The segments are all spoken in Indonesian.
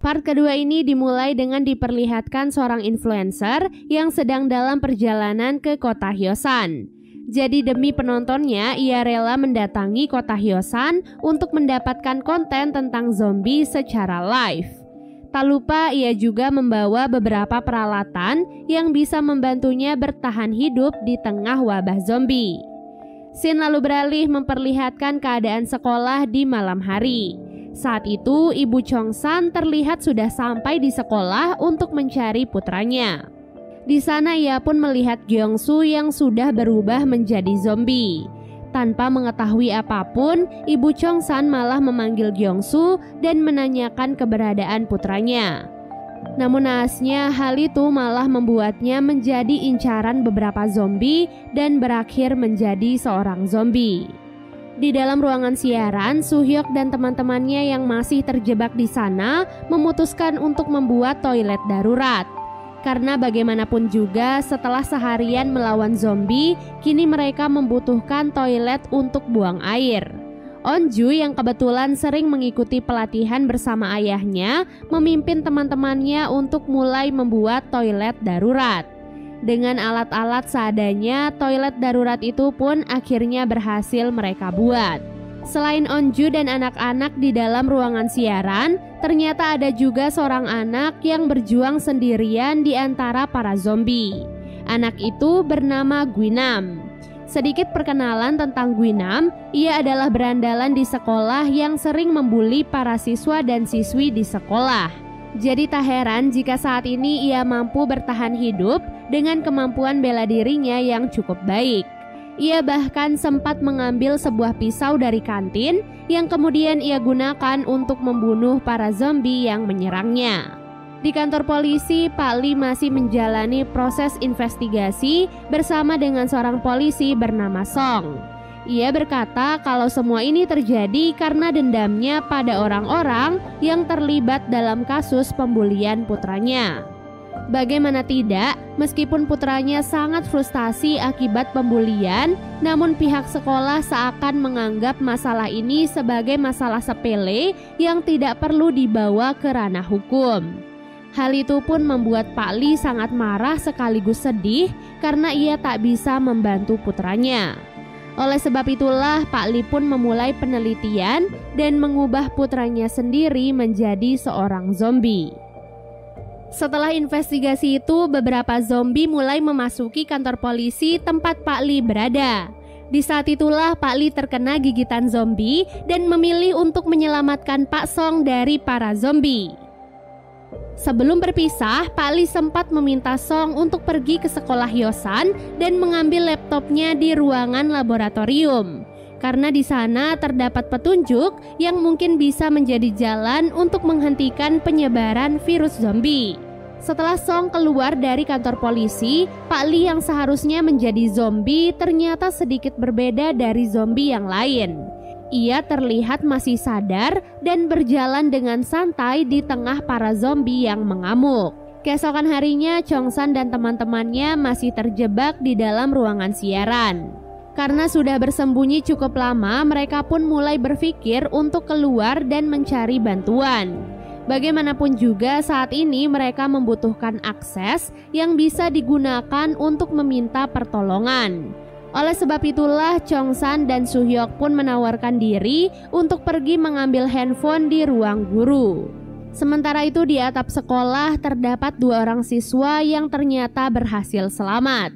Part kedua ini dimulai dengan diperlihatkan seorang influencer yang sedang dalam perjalanan ke kota Hyosan. Jadi demi penontonnya, ia rela mendatangi kota Hyosan untuk mendapatkan konten tentang zombie secara live. Tak lupa ia juga membawa beberapa peralatan yang bisa membantunya bertahan hidup di tengah wabah zombie. Scene lalu beralih memperlihatkan keadaan sekolah di malam hari. Saat itu, Ibu Chong-san terlihat sudah sampai di sekolah untuk mencari putranya. Di sana ia pun melihat Gyeong-su yang sudah berubah menjadi zombie. Tanpa mengetahui apapun, Ibu Chong-san malah memanggil Gyeong-su dan menanyakan keberadaan putranya. Namun naasnya, hal itu malah membuatnya menjadi incaran beberapa zombie dan berakhir menjadi seorang zombie. Di dalam ruangan siaran, Soo-hyuk dan teman-temannya yang masih terjebak di sana memutuskan untuk membuat toilet darurat. Karena bagaimanapun juga setelah seharian melawan zombie, kini mereka membutuhkan toilet untuk buang air. Onju yang kebetulan sering mengikuti pelatihan bersama ayahnya memimpin teman-temannya untuk mulai membuat toilet darurat. Dengan alat-alat seadanya, toilet darurat itu pun akhirnya berhasil mereka buat. Selain Onju dan anak-anak di dalam ruangan siaran, ternyata ada juga seorang anak yang berjuang sendirian di antara para zombie. Anak itu bernama Guinam. Sedikit perkenalan tentang Guinam, ia adalah berandalan di sekolah yang sering membuli para siswa dan siswi di sekolah. Jadi tak heran jika saat ini ia mampu bertahan hidup dengan kemampuan bela dirinya yang cukup baik. Ia bahkan sempat mengambil sebuah pisau dari kantin yang kemudian ia gunakan untuk membunuh para zombie yang menyerangnya. Di kantor polisi, Pak Lee masih menjalani proses investigasi bersama dengan seorang polisi bernama Song. Ia berkata kalau semua ini terjadi karena dendamnya pada orang-orang yang terlibat dalam kasus pembulian putranya. Bagaimana tidak, meskipun putranya sangat frustasi akibat pembulian, namun pihak sekolah seakan menganggap masalah ini sebagai masalah sepele yang tidak perlu dibawa ke ranah hukum. Hal itu pun membuat Pak Lee sangat marah sekaligus sedih karena ia tak bisa membantu putranya. Oleh sebab itulah Pak Lee pun memulai penelitian dan mengubah putranya sendiri menjadi seorang zombie. Setelah investigasi itu, beberapa zombie mulai memasuki kantor polisi tempat Pak Lee berada. Di saat itulah Pak Lee terkena gigitan zombie dan memilih untuk menyelamatkan Pak Song dari para zombie. Sebelum berpisah, Pak Lee sempat meminta Song untuk pergi ke sekolah Hyosan dan mengambil laptopnya di ruangan laboratorium. Karena di sana terdapat petunjuk yang mungkin bisa menjadi jalan untuk menghentikan penyebaran virus zombie. Setelah Song keluar dari kantor polisi, Pak Lee yang seharusnya menjadi zombie ternyata sedikit berbeda dari zombie yang lain. Ia terlihat masih sadar dan berjalan dengan santai di tengah para zombie yang mengamuk. Keesokan harinya, Chong-san dan teman-temannya masih terjebak di dalam ruangan siaran. Karena sudah bersembunyi cukup lama, mereka pun mulai berpikir untuk keluar dan mencari bantuan. Bagaimanapun juga saat ini mereka membutuhkan akses yang bisa digunakan untuk meminta pertolongan. Oleh sebab itulah Chong-san dan Soo-hyuk pun menawarkan diri untuk pergi mengambil handphone di ruang guru. Sementara itu di atap sekolah terdapat 2 orang siswa yang ternyata berhasil selamat.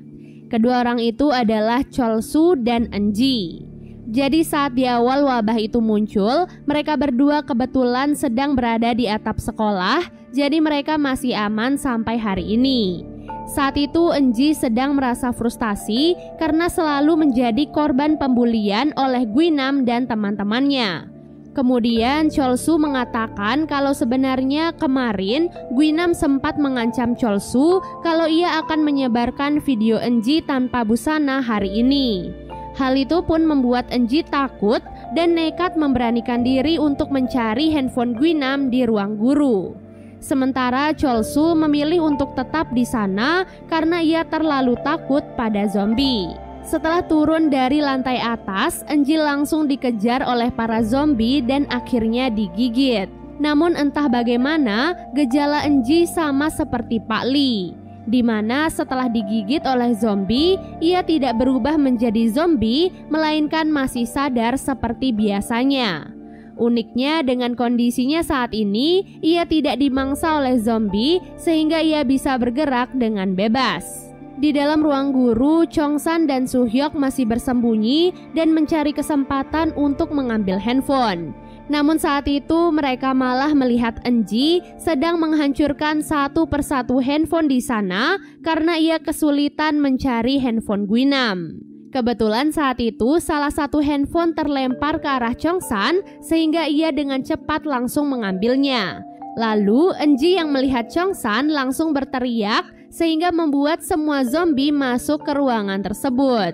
Kedua orang itu adalah Chol-soo dan Eun-ji. Jadi saat di awal wabah itu muncul, mereka berdua kebetulan sedang berada di atap sekolah, jadi mereka masih aman sampai hari ini. Saat itu Eun-ji sedang merasa frustasi karena selalu menjadi korban pembulian oleh Guinam dan teman-temannya. Kemudian Chol-soo mengatakan kalau sebenarnya kemarin Guinam sempat mengancam Chol-soo kalau ia akan menyebarkan video Eun-ji tanpa busana hari ini. Hal itu pun membuat Eun-ji takut dan nekat memberanikan diri untuk mencari handphone Guinam di ruang guru. Sementara Chol-soo memilih untuk tetap di sana karena ia terlalu takut pada zombie. Setelah turun dari lantai atas, Eun-ji langsung dikejar oleh para zombie dan akhirnya digigit. Namun entah bagaimana, gejala Enji sama seperti Pak Lee, di mana setelah digigit oleh zombie, ia tidak berubah menjadi zombie, melainkan masih sadar seperti biasanya. Uniknya dengan kondisinya saat ini, ia tidak dimangsa oleh zombie sehingga ia bisa bergerak dengan bebas. Di dalam ruang guru, Chongsan dan Soo-hyuk masih bersembunyi dan mencari kesempatan untuk mengambil handphone. Namun saat itu mereka malah melihat Enji sedang menghancurkan satu persatu handphone di sana karena ia kesulitan mencari handphone Guinam. Kebetulan saat itu salah satu handphone terlempar ke arah Chongsan sehingga ia dengan cepat langsung mengambilnya. Lalu Enji yang melihat Chongsan langsung berteriak sehingga membuat semua zombie masuk ke ruangan tersebut.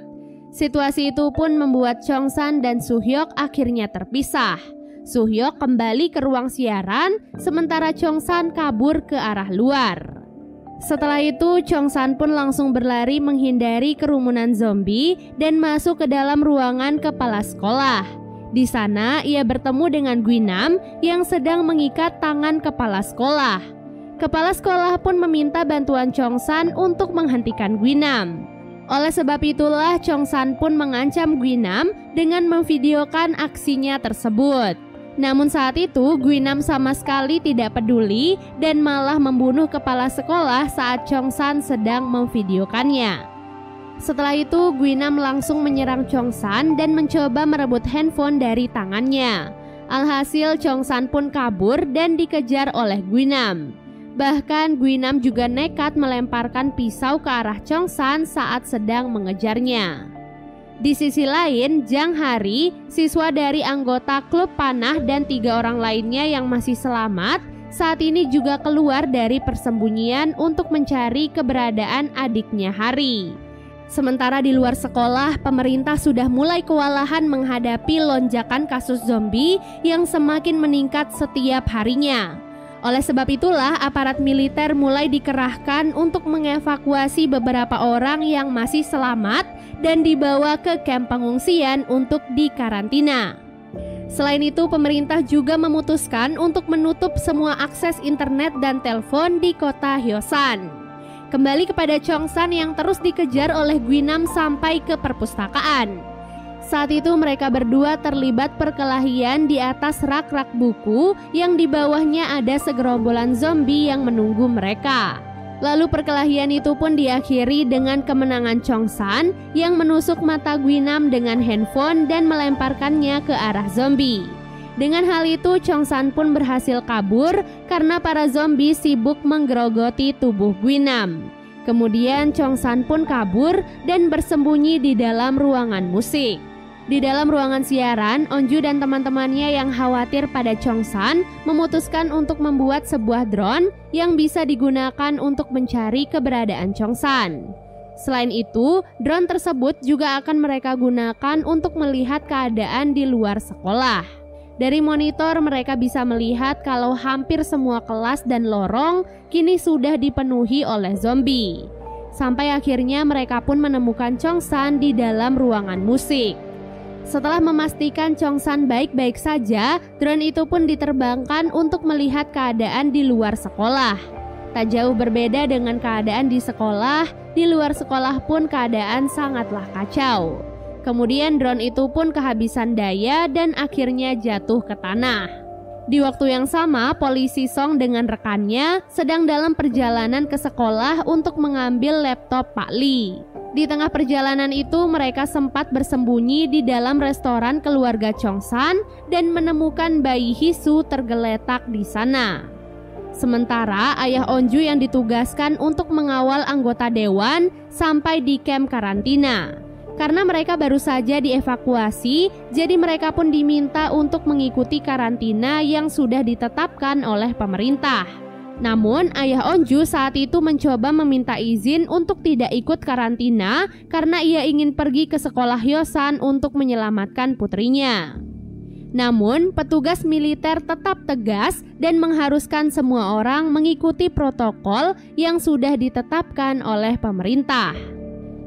Situasi itu pun membuat Chongsan dan Soo-hyuk akhirnya terpisah. Soo-hyuk kembali ke ruang siaran, sementara Chongsan kabur ke arah luar. Setelah itu, Chongsan pun langsung berlari menghindari kerumunan zombie dan masuk ke dalam ruangan kepala sekolah. Di sana, ia bertemu dengan Guinam yang sedang mengikat tangan kepala sekolah. Kepala sekolah pun meminta bantuan Chongsan untuk menghentikan Guinam. Oleh sebab itulah, Chongsan pun mengancam Guinam dengan memvideokan aksinya tersebut. Namun saat itu Guinam sama sekali tidak peduli dan malah membunuh kepala sekolah saat Chongsan sedang memvideokannya. Setelah itu Guinam langsung menyerang Chongsan dan mencoba merebut handphone dari tangannya. Alhasil Chongsan pun kabur dan dikejar oleh Guinam. Bahkan Guinam juga nekat melemparkan pisau ke arah Chongsan saat sedang mengejarnya. Di sisi lain, Jang Hari, siswa dari anggota klub panah dan 3 orang lainnya yang masih selamat, saat ini juga keluar dari persembunyian untuk mencari keberadaan adiknya Hari. Sementara di luar sekolah, pemerintah sudah mulai kewalahan menghadapi lonjakan kasus zombie yang semakin meningkat setiap harinya. Oleh sebab itulah, aparat militer mulai dikerahkan untuk mengevakuasi beberapa orang yang masih selamat dan dibawa ke kamp pengungsian untuk dikarantina. Selain itu, pemerintah juga memutuskan untuk menutup semua akses internet dan telepon di kota Hyosan. Kembali kepada Chongsan yang terus dikejar oleh Guinam sampai ke perpustakaan. Saat itu mereka berdua terlibat perkelahian di atas rak-rak buku yang di bawahnya ada segerombolan zombie yang menunggu mereka. Lalu perkelahian itu pun diakhiri dengan kemenangan Chongsan yang menusuk mata Guinam dengan handphone dan melemparkannya ke arah zombie. Dengan hal itu Chongsan pun berhasil kabur karena para zombie sibuk menggerogoti tubuh Guinam. Kemudian Chongsan pun kabur dan bersembunyi di dalam ruangan musik. Di dalam ruangan siaran, Onju dan teman-temannya yang khawatir pada Chongsan memutuskan untuk membuat sebuah drone yang bisa digunakan untuk mencari keberadaan Chongsan. Selain itu, drone tersebut juga akan mereka gunakan untuk melihat keadaan di luar sekolah. Dari monitor mereka bisa melihat kalau hampir semua kelas dan lorong kini sudah dipenuhi oleh zombie. Sampai akhirnya mereka pun menemukan Chongsan di dalam ruangan musik. Setelah memastikan Chongsan baik-baik saja, drone itu pun diterbangkan untuk melihat keadaan di luar sekolah. Tak jauh berbeda dengan keadaan di sekolah, di luar sekolah pun keadaan sangatlah kacau. Kemudian drone itu pun kehabisan daya dan akhirnya jatuh ke tanah. Di waktu yang sama, polisi Song dengan rekannya sedang dalam perjalanan ke sekolah untuk mengambil laptop Pak Lee. Di tengah perjalanan itu mereka sempat bersembunyi di dalam restoran keluarga Chongsan dan menemukan bayi Hisu tergeletak di sana. Sementara ayah Onju yang ditugaskan untuk mengawal anggota dewan sampai di kamp karantina. Karena mereka baru saja dievakuasi, jadi mereka pun diminta untuk mengikuti karantina yang sudah ditetapkan oleh pemerintah. Namun ayah Onju saat itu mencoba meminta izin untuk tidak ikut karantina karena ia ingin pergi ke sekolah Hyosan untuk menyelamatkan putrinya. Namun petugas militer tetap tegas dan mengharuskan semua orang mengikuti protokol yang sudah ditetapkan oleh pemerintah.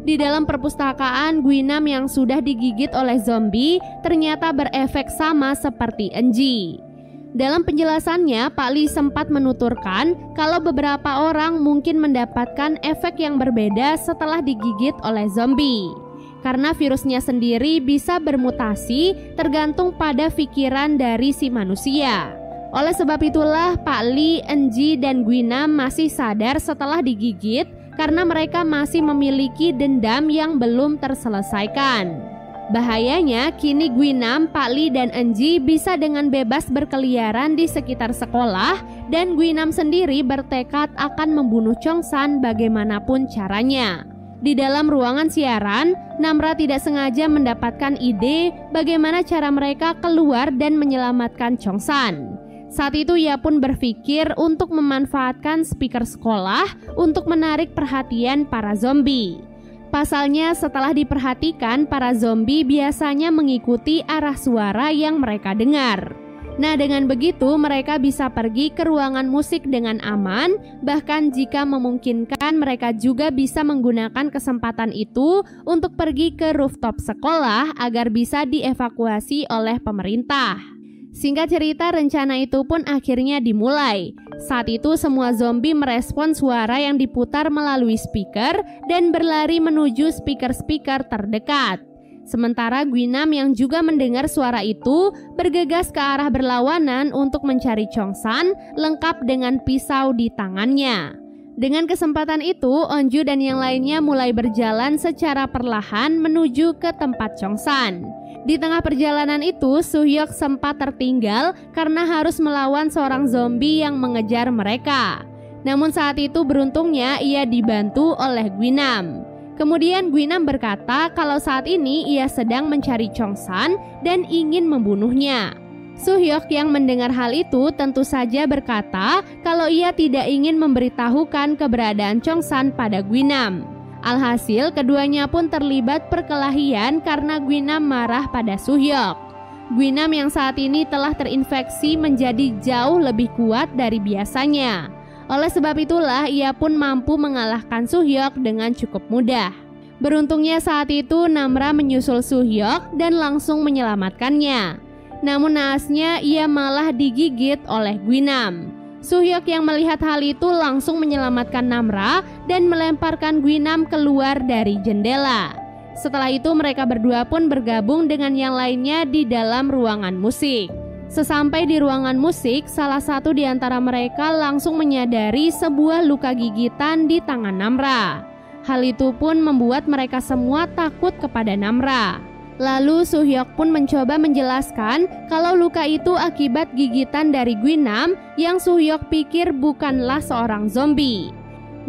Di dalam perpustakaan, Guinam yang sudah digigit oleh zombie ternyata berefek sama seperti Enji. Dalam penjelasannya, Pak Lee sempat menuturkan kalau beberapa orang mungkin mendapatkan efek yang berbeda setelah digigit oleh zombie. Karena virusnya sendiri bisa bermutasi tergantung pada pikiran dari si manusia. Oleh sebab itulah Pak Lee, Enji, dan Guinam masih sadar setelah digigit karena mereka masih memiliki dendam yang belum terselesaikan. Bahayanya, kini Guinam, Pak Lee, dan Enji bisa dengan bebas berkeliaran di sekitar sekolah dan Guinam sendiri bertekad akan membunuh Chongsan bagaimanapun caranya. Di dalam ruangan siaran, Namra tidak sengaja mendapatkan ide bagaimana cara mereka keluar dan menyelamatkan Chongsan. Saat itu ia pun berpikir untuk memanfaatkan speaker sekolah untuk menarik perhatian para zombie. Pasalnya setelah diperhatikan, para zombie biasanya mengikuti arah suara yang mereka dengar. Nah, dengan begitu mereka bisa pergi ke ruangan musik dengan aman, bahkan jika memungkinkan mereka juga bisa menggunakan kesempatan itu untuk pergi ke rooftop sekolah agar bisa dievakuasi oleh pemerintah. Singkat cerita, rencana itu pun akhirnya dimulai. Saat itu semua zombie merespon suara yang diputar melalui speaker dan berlari menuju speaker-speaker terdekat. Sementara Guinam yang juga mendengar suara itu bergegas ke arah berlawanan untuk mencari Chongsan lengkap dengan pisau di tangannya. Dengan kesempatan itu, Onju dan yang lainnya mulai berjalan secara perlahan menuju ke tempat Chongsan. Di tengah perjalanan itu, Suhyok sempat tertinggal karena harus melawan seorang zombie yang mengejar mereka. Namun saat itu beruntungnya ia dibantu oleh Guinam. Kemudian Guinam berkata kalau saat ini ia sedang mencari Chongsan dan ingin membunuhnya. Suhyok yang mendengar hal itu tentu saja berkata kalau ia tidak ingin memberitahukan keberadaan Chongsan pada Guinam. Alhasil keduanya pun terlibat perkelahian karena Guinam marah pada Suhyok. Guinam yang saat ini telah terinfeksi menjadi jauh lebih kuat dari biasanya. Oleh sebab itulah ia pun mampu mengalahkan Suhyok dengan cukup mudah. Beruntungnya saat itu Namra menyusul Suhyok dan langsung menyelamatkannya. Namun naasnya ia malah digigit oleh Guinam. Suhyok yang melihat hal itu langsung menyelamatkan Namra dan melemparkan Guinam keluar dari jendela. Setelah itu mereka berdua pun bergabung dengan yang lainnya di dalam ruangan musik. Sesampai di ruangan musik, salah satu di antara mereka langsung menyadari sebuah luka gigitan di tangan Namra. Hal itu pun membuat mereka semua takut kepada Namra. Lalu Suhyok pun mencoba menjelaskan kalau luka itu akibat gigitan dari Guinam yang Suhyok pikir bukanlah seorang zombie.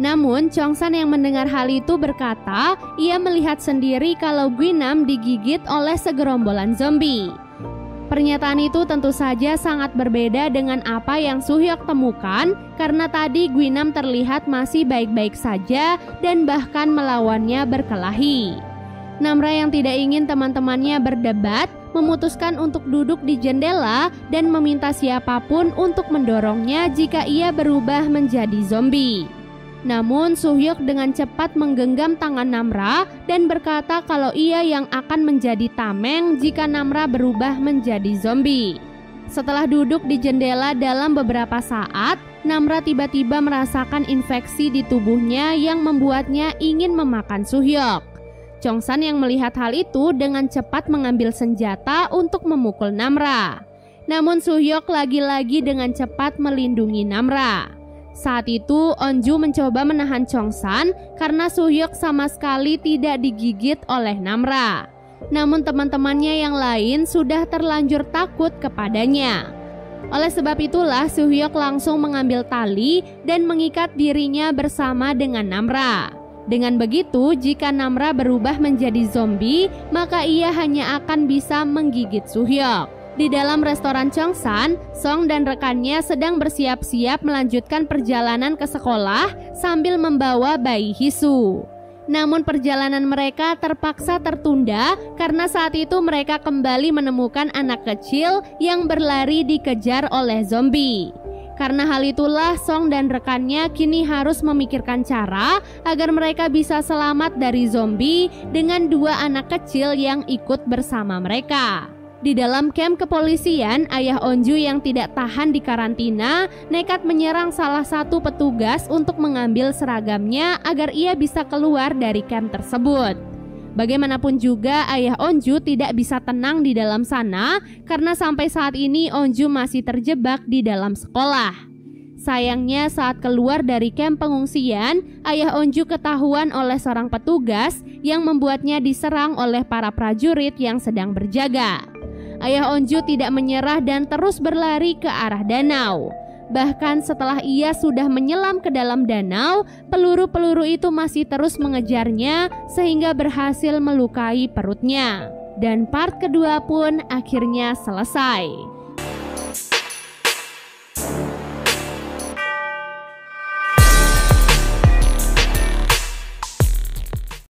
Namun Chongsan yang mendengar hal itu berkata ia melihat sendiri kalau Guinam digigit oleh segerombolan zombie. Pernyataan itu tentu saja sangat berbeda dengan apa yang Suhyok temukan karena tadi Guinam terlihat masih baik-baik saja dan bahkan melawannya berkelahi. Namra yang tidak ingin teman-temannya berdebat memutuskan untuk duduk di jendela dan meminta siapapun untuk mendorongnya jika ia berubah menjadi zombie. Namun Suhyok dengan cepat menggenggam tangan Namra dan berkata kalau ia yang akan menjadi tameng jika Namra berubah menjadi zombie. Setelah duduk di jendela dalam beberapa saat, Namra tiba-tiba merasakan infeksi di tubuhnya yang membuatnya ingin memakan Suhyok. Chongsan yang melihat hal itu dengan cepat mengambil senjata untuk memukul Namra. Namun Suhyok lagi-lagi dengan cepat melindungi Namra. Saat itu Onju mencoba menahan Chongsan karena Suhyok sama sekali tidak digigit oleh Namra. Namun teman-temannya yang lain sudah terlanjur takut kepadanya. Oleh sebab itulah Suhyok langsung mengambil tali dan mengikat dirinya bersama dengan Namra. Dengan begitu, jika Namra berubah menjadi zombie, maka ia hanya akan bisa menggigit Suhyok. Di dalam restoran Chongsan, Song dan rekannya sedang bersiap-siap melanjutkan perjalanan ke sekolah sambil membawa bayi Hisu. Namun perjalanan mereka terpaksa tertunda karena saat itu mereka kembali menemukan anak kecil yang berlari dikejar oleh zombie. Karena hal itulah Song dan rekannya kini harus memikirkan cara agar mereka bisa selamat dari zombie dengan dua anak kecil yang ikut bersama mereka. Di dalam kamp kepolisian, ayah Onju yang tidak tahan di karantina nekat menyerang salah satu petugas untuk mengambil seragamnya agar ia bisa keluar dari kamp tersebut. Bagaimanapun juga, ayah Onju tidak bisa tenang di dalam sana karena sampai saat ini Onju masih terjebak di dalam sekolah. Sayangnya saat keluar dari kamp pengungsian, ayah Onju ketahuan oleh seorang petugas yang membuatnya diserang oleh para prajurit yang sedang berjaga. Ayah Onju tidak menyerah dan terus berlari ke arah danau. Bahkan setelah ia sudah menyelam ke dalam danau, peluru-peluru itu masih terus mengejarnya sehingga berhasil melukai perutnya. Dan part kedua pun akhirnya selesai.